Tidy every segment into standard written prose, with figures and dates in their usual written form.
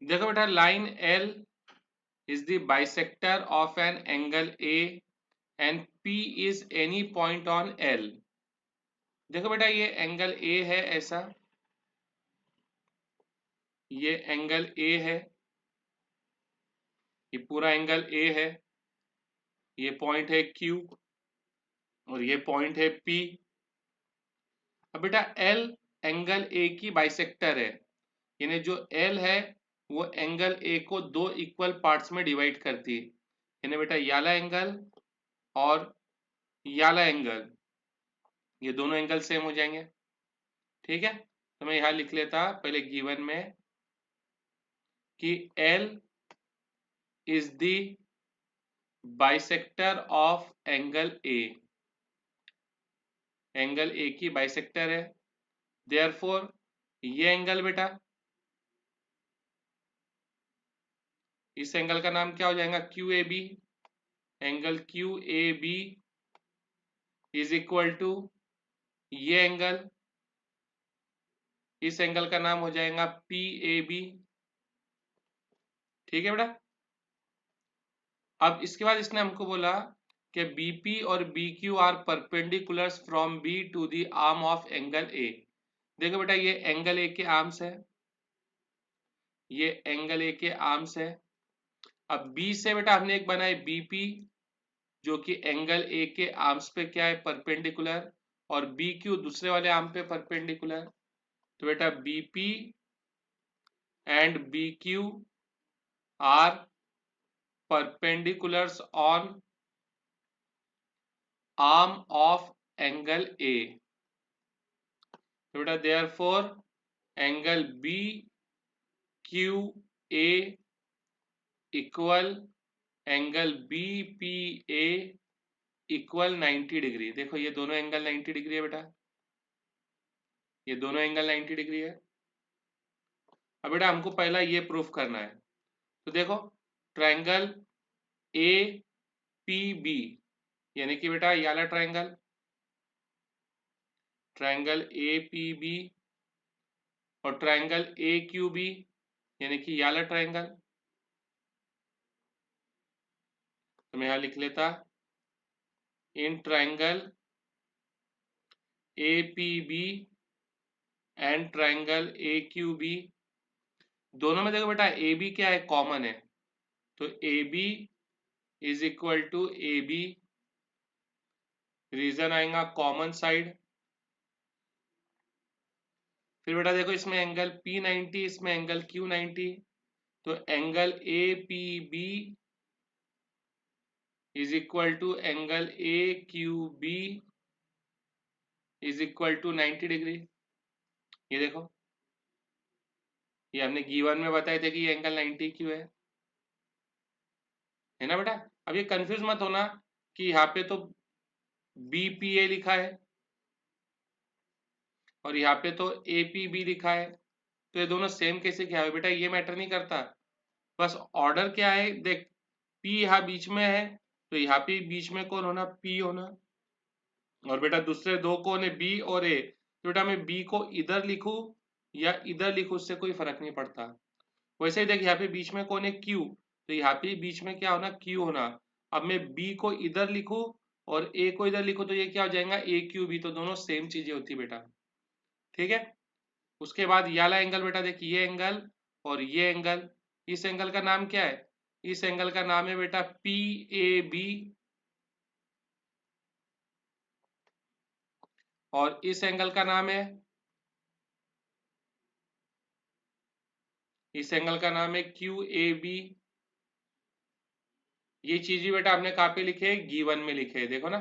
देखो बेटा, line L is the bisector of an angle A and P is any point on L। देखो बेटा, ये angle A है ऐसा, ये एंगल A है, ये पूरा एंगल A है, ये पॉइंट है Q और ये पॉइंट है P। अब बेटा L एंगल A की बाइसेक्टर है, यानी जो L है वो एंगल A को दो इक्वल पार्ट्स में डिवाइड करती है, यानी बेटा याला एंगल और याला एंगल, ये दोनों एंगल सेम हो जाएंगे। ठीक है, तो मैं यहाँ लिख लेता पहले गिवन में कि L is the bisector of angle A, angle A की बाइसेक्टर है, देयरफॉर ये एंगल बेटा, इस एंगल का नाम क्या हो जाएगा, QAB। Angle QAB is equal to ये एंगल, इस एंगल का नाम हो जाएगा PAB। ठीक है बेटा, अब इसके बाद इसने हमको बोला कि BP और BQ are perpendiculars from B to the arm of angle A। देखो बेटा, ये एंगल A के आर्म्स है, ये एंगल A के आर्म्स है। अब B से बेटा हमने एक बनाए BP, जो कि एंगल A के आर्म्स पे क्या है, परपेंडिकुलर, और BQ दूसरे वाले आर्म पे परपेंडिकुलर। तो बेटा BP and BQ are perpendiculars on arm of angle A। तो बेटा therefore angle BQA equal angle BPA equal 90 degree. देखो ये दोनों एंगल 90 डिग्री है बेटा, ये दोनों एंगल 90 डिग्री है। अब बेटा हमको पहला ये प्रूफ करना है, तो देखो ट्रायंगल APB, यानी कि बेटा ये वाला ट्रायंगल, ट्रायंगल APB और ट्रायंगल AQB, यानी कि ये वाला ट्रायंगल। तो मैं यहाँ लिख लेता, in triangle APB and triangle AQB, दोनों में देखो बेटा AB क्या है, कॉमन है, तो AB is equal to AB, reason आएगा कॉमन साइड। फिर बेटा देखो इसमें एंगल P90, इसमें एंगल Q90, तो angle APB is equal to angle AQB is equal to 90 degree. ये देखो, ये हमने गिवन में बताए थे कि ये एंगल 90 क्यों है ना बेटा। अब ये कंफ्यूज मत होना कि यहाँ पे तो BPA लिखा है और यहाँ पे तो APB लिखा है, तो ये दोनों सेम कैसे क्या है बेटा, ये मैटर नहीं करता, बस ऑर्डर क्या है देख, P यहाँ बीच में है, तो यहाँ पे बीच में कौन होना, P होना, और बेटा दूसरे दो कौन है, B और A। तो बेटा मैं B को इधर लिखूं या इधर लिखूं, उससे कोई फर्क नहीं पड़ता। वैसे ही देख यहाँ पे बीच में कौन है, Q, तो यहाँ पे बीच में क्या होना, Q होना। अब मैं B को इधर लिखूं और A को इधर लिखूं, तो ये क्या हो जाएगा, AQB, तो दोनों सेम चीजें होती बेटा। ठीक है, उसके बाद ये वाला एंगल बेटा देख, ये एंगल और ये एंगल, इस एंगल का नाम क्या है, इस एंगल का नाम है बेटा PAB, और इस एंगल का नाम है, इस एंगल का नाम है QAB। ये चीज भी बेटा आपने कहाँ पे लिखे है, गिवन में लिखे है, देखो ना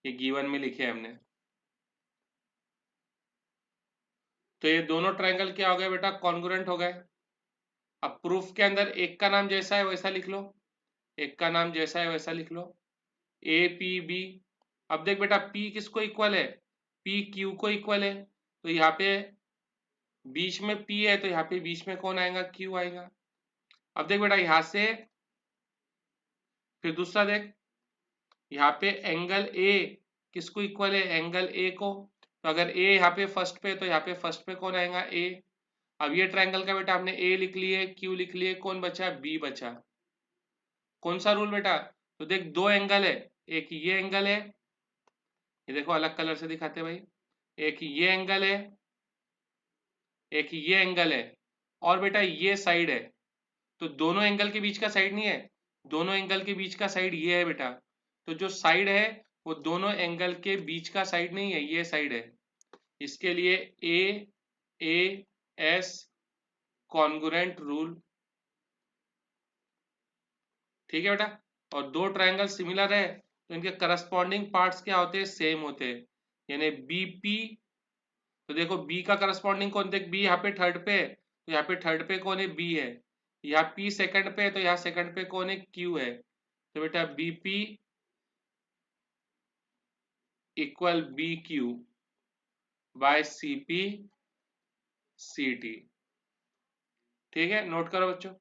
ये गिवन में लिखे है हमने। तो ये दोनों ट्रायंगल क्या हो गए बेटा, कॉन्ग्रुएंट हो गए। अब प्रूफ के अंदर एक का नाम जैसा है वैसा लिख लो, एक का नाम जैसा है वैसा लिख लो, APB। अब देख बेटा P किसको इक्वल है, PQ को इक्वल है, तो यहाँ पे बीच में P है, तो यहाँ पे बीच में कौन आएगा, Q आएगा। अब देख बेटा यहाँ से फिर दूसरा देख, यहाँ पे एंगल A किसको इक्वल है, एंगल A को, तो अगर A यहाँ पे फर्स्ट पे, तो यहाँ पे फर्स्ट पे कौन आएगा, A। अब ये ट्रायंगल का बेटा आपने ए लिख लिए, क्यू लिख लिए, कौन बचा? बी बचा। कौन सा रूल बेटा? तो देख दो एंगल है, एक ये एंगल है, ये देखो अलग कलर से दिखाते भाई, एक ये एंगल है, एक ये एंगल है, और बेटा ये साइड है। तो दोनों एंगल के बीच का साइड नहीं है, दोनों एंगल के बीच का साइड ये है बेटा। तो जो साइड है वो दोनों एंगल के बीच का साइड नहीं है, ये साइड है। इसके लिए ए एस कॉन्ग्रुएंट रूल। ठीक है बेटा। और दो ट्रायंगल सिमिलर है तो इनके करस्पॉन्डिंग पार्ट्स क्या होते हैं? सेम होते हैं। यानी बीपी, तो देखो बी का करस्पॉन्डिंग कौन? देख बी यहाँ पे थर्ड पे है, तो यहाँ पे थर्ड पे कौन है? बी है। यहाँ पी सेकंड पे है, तो यहाँ सेकंड पे कौन है? क्यू है। तो बेटा BP equal B Q by C P C T. ठीक है, नोट करो बच्चों।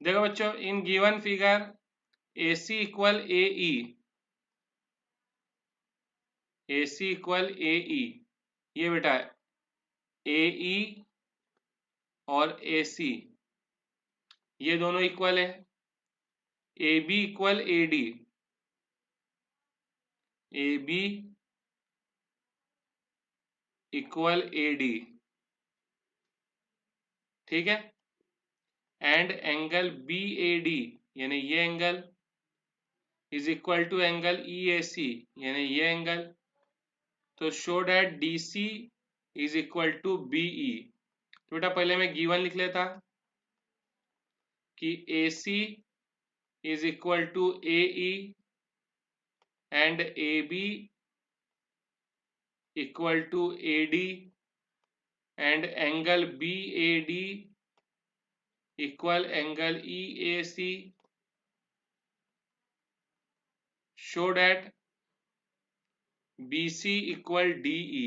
देखो बच्चों, in given figure A C equal A E, A C equal A E, ये बेटा ए ई और ए सी ये दोनों इक्वल है। A B equal A D, A B equal A D. ठीक है। And angle B A D यानी ये angle is equal to angle E A C यानी ये एंगल। तो show that D C is equal to B E. तो बेटा पहले मैं गिवन लिख लेता कि A C is equal to A E and A B equal to A D and angle B A D equal angle E A C. Show that B C equal D E.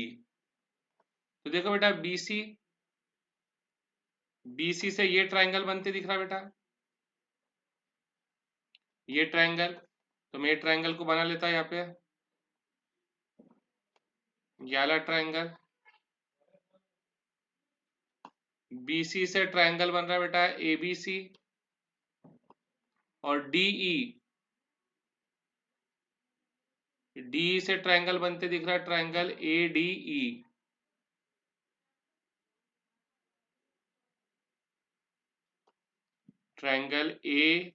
तो देखो बेटा B C से ये triangle बनते दिख रहा बेटा, ये ट्राइंगल। तो मैं ये ट्राइंगल को बना लेता यहाँ पे, ये वाला ट्राइंगल। बी सी से ट्राइंगल बन रहा है बेटा ए बी सी, और डी ई से ट्राइंगल बनते दिख रहा है triangle A D E. Triangle A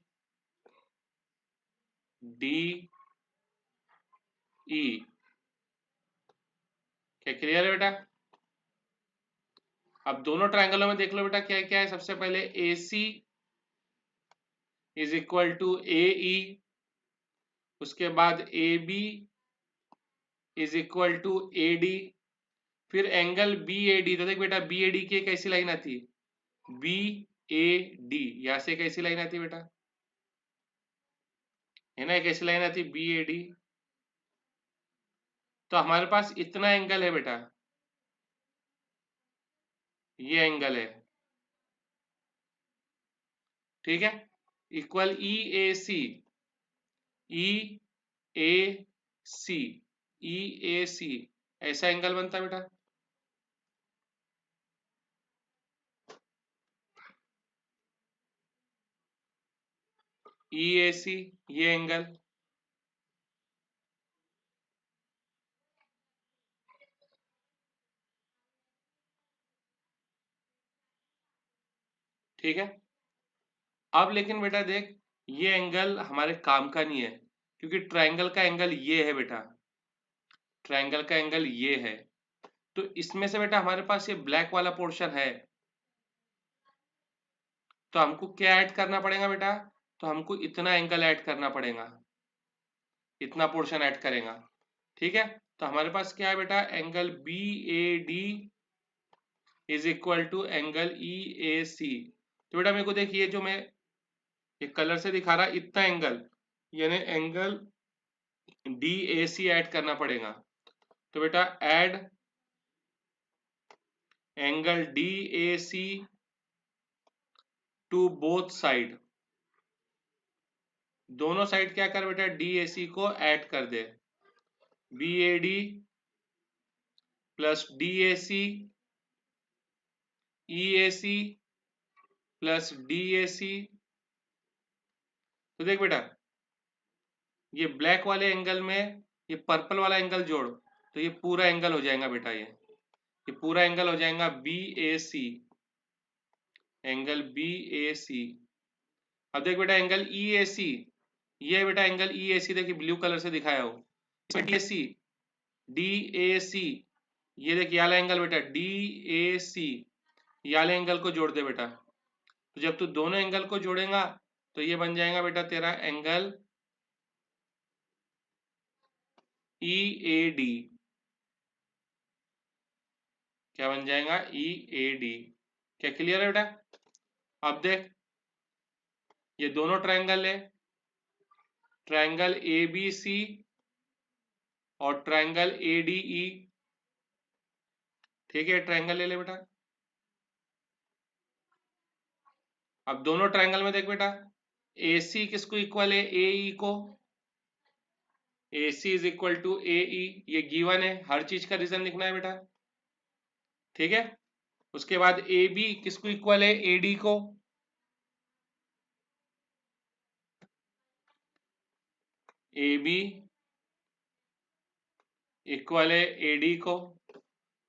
D E. क्या क्लियर है बेटा? अब दोनों ट्राइंगलों में देख लो बेटा क्या क्या है। सबसे पहले A C is equal to A E, उसके बाद A B is equal to A D, फिर एंगल बी ए डी। तो देख बेटा बी ए डी की कैसी लाइन आती? बी ए डी, यहां से कैसी लाइन आती बेटा? है ना, कैसी लाइन आती? B A D. तो हमारे पास इतना एंगल है बेटा, ये एंगल है। ठीक है, equal E A C, E A C, E A सी, ऐसा एंगल बनता है बेटा। ई ए सी ये एंगल। ठीक है। अब लेकिन बेटा देख, ये एंगल हमारे काम का नहीं है, क्योंकि ट्रायंगल का एंगल ये है बेटा, ट्रायंगल का एंगल ये है। तो इसमें से बेटा हमारे पास ये ब्लैक वाला पोर्शन है, तो हमको क्या ऐड करना पड़ेगा बेटा? तो हमको इतना एंगल ऐड करना पड़ेगा, इतना पोर्शन ऐड करेगा। ठीक है। तो हमारे पास क्या है बेटा? Angle B A D is equal to angle E A C. तो बेटा मेरे को देखिए, जो मैं ये कलर से दिखा रहा इतना एंगल, यानी angle D A C add करना पड़ेगा। तो बेटा add angle D A C to both side. दोनों साइड क्या कर बेटा? डी ए सी को ऐड कर दे। BAD प्लस DAC EAC प्लस DAC। तो देख बेटा, ये ब्लैक वाले एंगल में ये पर्पल वाला एंगल जोड़, तो ये पूरा एंगल हो जाएगा बेटा, ये पूरा एंगल हो जाएगा BAC, एंगल BAC। अब देख बेटा एंगल EAC, ये बेटा एंगल EAC देखिए ब्लू कलर से दिखाया हो, DAC DAC, ये देख ये वाला एंगल बेटा DAC, ये वाले एंगल को जोड़ दे बेटा। तो जब तू दोनों एंगल को जोड़ेगा तो ये बन जाएगा बेटा तेरा एंगल EAD। क्या बन जाएगा? EAD। क्या क्लियर है बेटा? अब देख, ये दोनों ट्रायंगल है, ट्रायंगल ABC और ट्रायंगल ADE। ठीक है, ट्रायंगल ले ले बेटा। अब दोनों ट्रायंगल में देख बेटा, AC किसको इक्वल है? AE को। AC is equal to AE, ये गिवन है, हर चीज का रीजन लिखना है बेटा। ठीक है, उसके बाद AB किसको इक्वल है? AD को। AB इक्वल है AD को।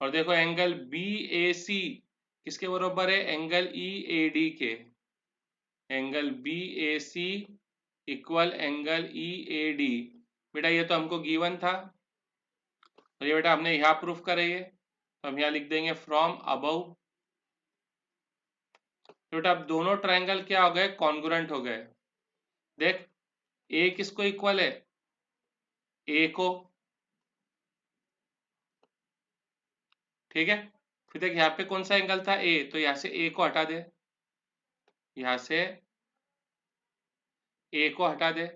और देखो एंगल BAC किसके बराबर है? एंगल EAD के। Angle BAC equal angle EAD। बेटा ये तो हमको गिवन था, तो ये बेटा हमने यहाँ प्रूफ करे ये, तो हम यहाँ लिख देंगे फ्रॉम अबव। तो बेटा अब दोनों ट्रायंगल क्या हो गए? कॉन्ग्रुएंट हो गए। देख A किसको इक्वल है? A को। ठीक है, फिर देख यहाँ पे कौन सा एंगल था? A, तो यहाँ से A को हटा दे, यहाँ से A को हटा दे,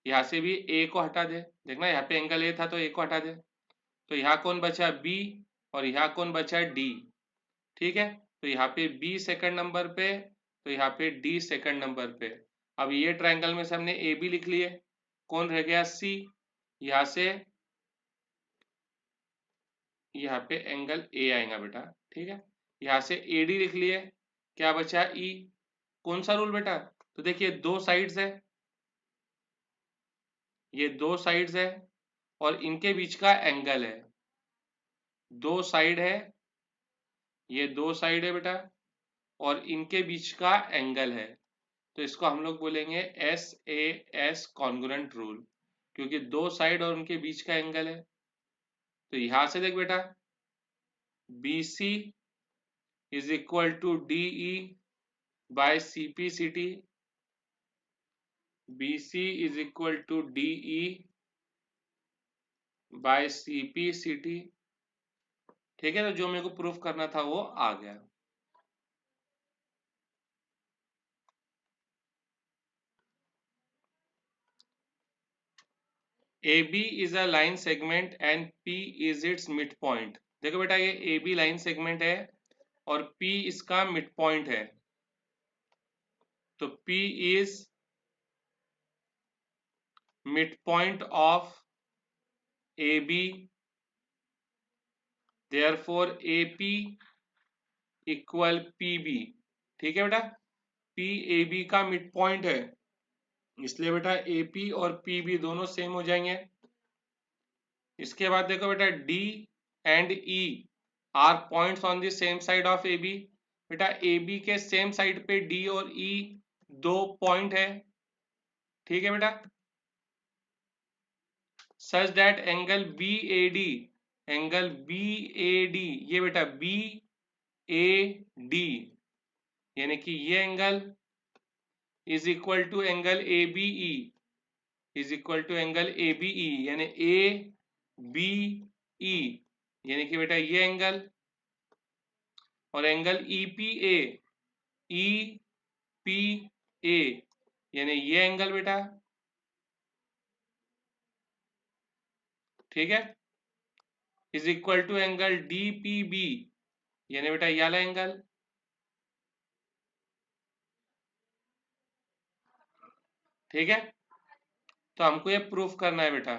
यहाँ से भी A को हटा दे। देखना यहाँ पे एंगल A था तो A को हटा दे, तो यहाँ कौन बचा? B, और यहाँ कौन बचा? D। ठीक है, तो यहाँ पे B सेकंड नंबर पे, तो यहाँ पे D सेकंड नंबर पे। अब ये ट्रायंगल में से हमने AB लिख लिए, कौन रह गया? C। यहाँ से यहाँ पे एंगल A आएगा बेटा। ठीक है, यहाँ से AD लिख लिए, क्या बचा? E। कौन सा रूल बेटा? तो देखिए दो साइड्स है, ये दो साइड्स है और इनके बीच का एंगल है, दो साइड है, ये दो साइड है बेटा, और इनके बीच का एंगल है, तो इसको हम लोग बोलेंगे SAS कॉन्ग्रुएंट रूल, क्योंकि दो साइड और उनके बीच का एंगल है। तो यहां से देख बेटा, BC is equal to DE by CPCT, BC is equal to DE by CPCT। ठीक है, तो जो मेरे को प्रूफ करना था वो आ गया। AB is a line segment and P is its midpoint। देखो बेटा ये AB लाइन सेगमेंट है और P इसका मिड पॉइंट है, तो P is mid point of AB, therefore AP equal PB। ठीक है बेटा, PAB का मिड पॉइंट है, इसलिए बेटा AP और PB दोनों सेम हो जाएंगे। इसके बाद देखो बेटा D and E are points on the same side of AB। बेटा AB के सेम साइड पे D और E दो पॉइंट है। ठीक है बेटा, such that angle BAD, angle BAD, ये बेटा BAD यानी कि ये angle is equal to angle ABE, is equal to angle ABE यानी ABE यानी कि बेटा ये एंगल, और एंगल EPA, EPA यानी ये एंगल बेटा। ठीक है, is equal to angle DPB यानी बेटा ये वाला एंगल। ठीक है, तो हमको ये प्रूफ करना है बेटा।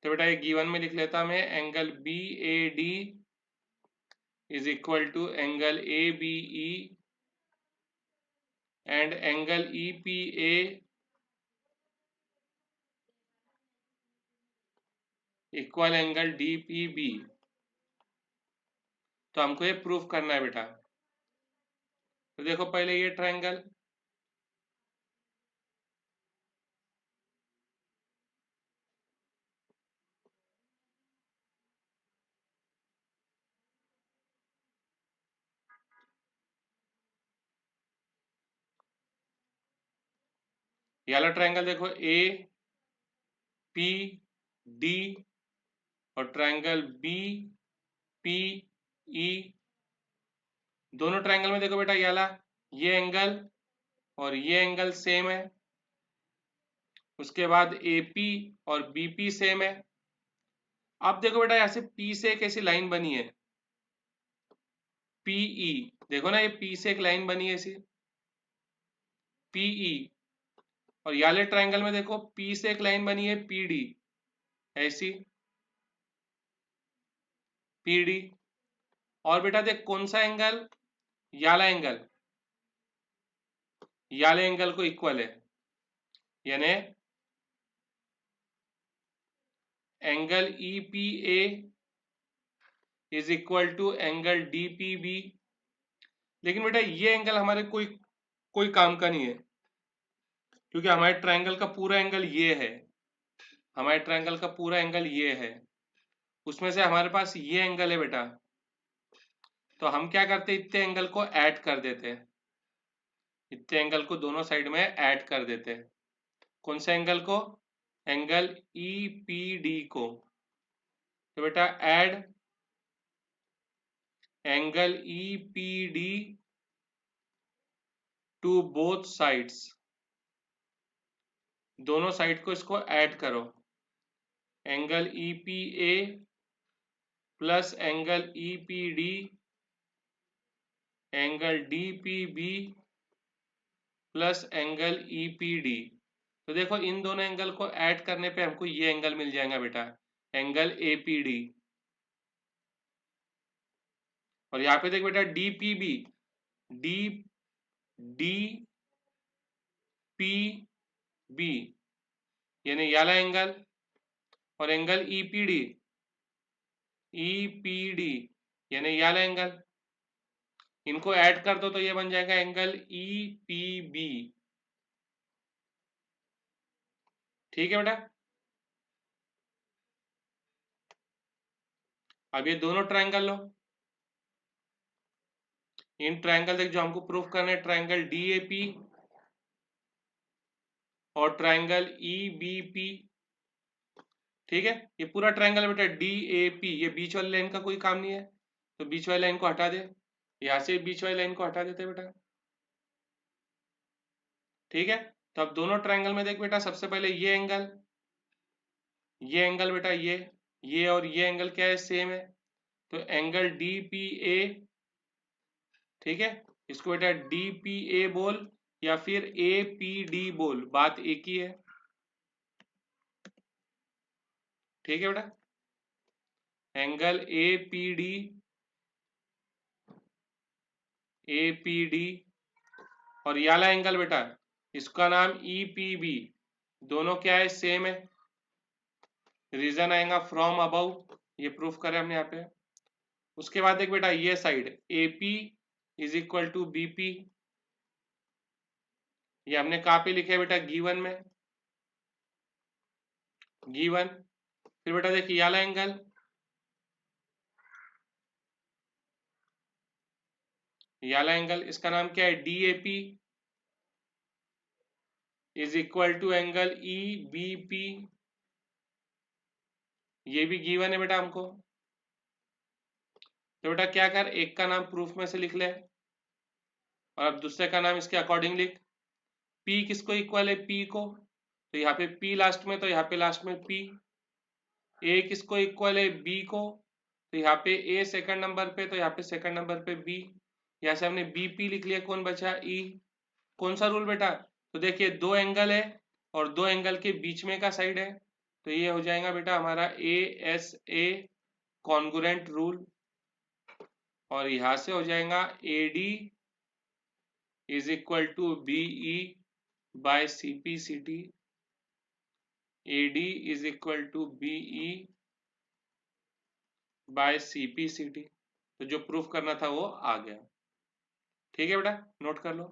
तो बेटा ये गिवन में लिख लेता मैं, angle B A D is equal to angle A B E and angle E P A equal angle D P B. तो हमको ये प्रूफ करना है बेटा। तो देखो पहले ये ट्रायंगल, ये वाला ट्रायंगल देखो ए पी डी और ट्रायंगल बी पी ई, दोनों ट्रायंगल में देखो बेटा ये वाला, ये एंगल और ये एंगल सेम है। उसके बाद ए पी और बी पी सेम है। अब देखो बेटा यहाँ से पी से एक ऐसी लाइन बनी है पीई, देखो ना ये पी से एक लाइन बनी है ऐसी पीई, और ये वाले ट्रायंगल में देखो पी से एक लाइन बनी है पीडी, ऐसी पीडी। और बेटा देख कौन सा एंगल, याला एंगल, याले एंगल को इक्वल है, यानी angle E P A is equal to angle D P B. लेकिन बेटा ये एंगल हमारे कोई काम का नहीं है, क्योंकि हमारे ट्रायंगल का पूरा एंगल ये है, हमारे ट्रायंगल का पूरा एंगल ये है, उसमें से हमारे पास ये एंगल है बेटा। तो हम क्या करते, इतने एंगल को ऐड कर देते हैं, इतने एंगल को दोनों साइड में ऐड कर देते हैं। कौन से एंगल को, एंगल ई पी डी को। तो बेटा add angle E P D to both sides, दोनों साइड को इसको ऐड करो, angle E P A plus angle E P D angle D P B plus angle E P D. तो देखो इन दोनों एंगल को ऐड करने पे हमको ये एंगल मिल जाएगा बेटा, एंगल ए पी डी। और यहाँ पे देख बेटा D P B, D D P B यानी ये वाला एंगल, और एंगल ई पी डी यानी ये वाला एंगल, इनको ऐड कर दो तो ये बन जाएगा एंगल ई पी बी। ठीक है बेटा। अब ये दोनों ट्रायंगल लो, इन ट्रायंगल देख जो हमको प्रूफ करना है, ट्रायंगल डी ए पी और ट्रायंगल ई बी पी। ठीक है, ये पूरा ट्रायंगल बेटा डी ए पी, ये बीच वाली लाइन का कोई काम नहीं है, तो बीच वाली लाइन को हटा दे, यहाँ से बीच वाली लाइन को हटा देते बेटा। ठीक है, तो अब दोनों ट्रायंगल में देख बेटा, सबसे पहले ये एंगल बेटा ये और ये एंगल क्या है, सेम है, तो एंगल डी पी ए। ठीक है, इसको बेटा डी पी ए बोल या फिर ए पी डी बोल, बात एक ही है। ठीक है बेटा, एंगल ए पी डी और ये वाला एंगल बेटा इसका नाम ई पी बी, दोनों क्या है, सेम है। रीजन आएगा फ्रॉम अबव, ये प्रूफ करें हमने यहाँ पे। उसके बाद देख बेटा ये side A P is equal to B P, ये हमने कहाँ पे लिखे बेटा, गिवन में, गिवन। फिर बेटा देखिए ये वाला एंगल, ये वाला एंगल इसका नाम क्या है, D A P is equal to angle E B P, ये भी गिवन है बेटा हमको। तो बेटा क्या कर, एक का नाम प्रूफ में से लिख ले और अब दूसरे का नाम इसके अकॉर्डिंग लिख। P किसको इक्वल है, P को, तो यहाँ पे P लास्ट में, तो यहाँ पे लास्ट में P। A किसको इक्वल है, B को, तो यहाँ पे A सेकंड नंबर पे, तो यहाँ पे सेकंड नंबर पे B। यहाँ से हमने BP लिख लिया, कौन बचा, E। कौन सा रूल बेटा, तो देखिए दो एंगल है और दो एंगल के बीच में का साइड है, तो ये हो जाएगा बेटा हमारा ASA कॉन्ग्रुएंट रूल, और यहां से हो जाएगा AD is equal to BE by CPCT, AD is equal to BE by CPCT। तो जो प्रूफ करना था वो आ गया। ठीक है बेटा, नोट कर लो।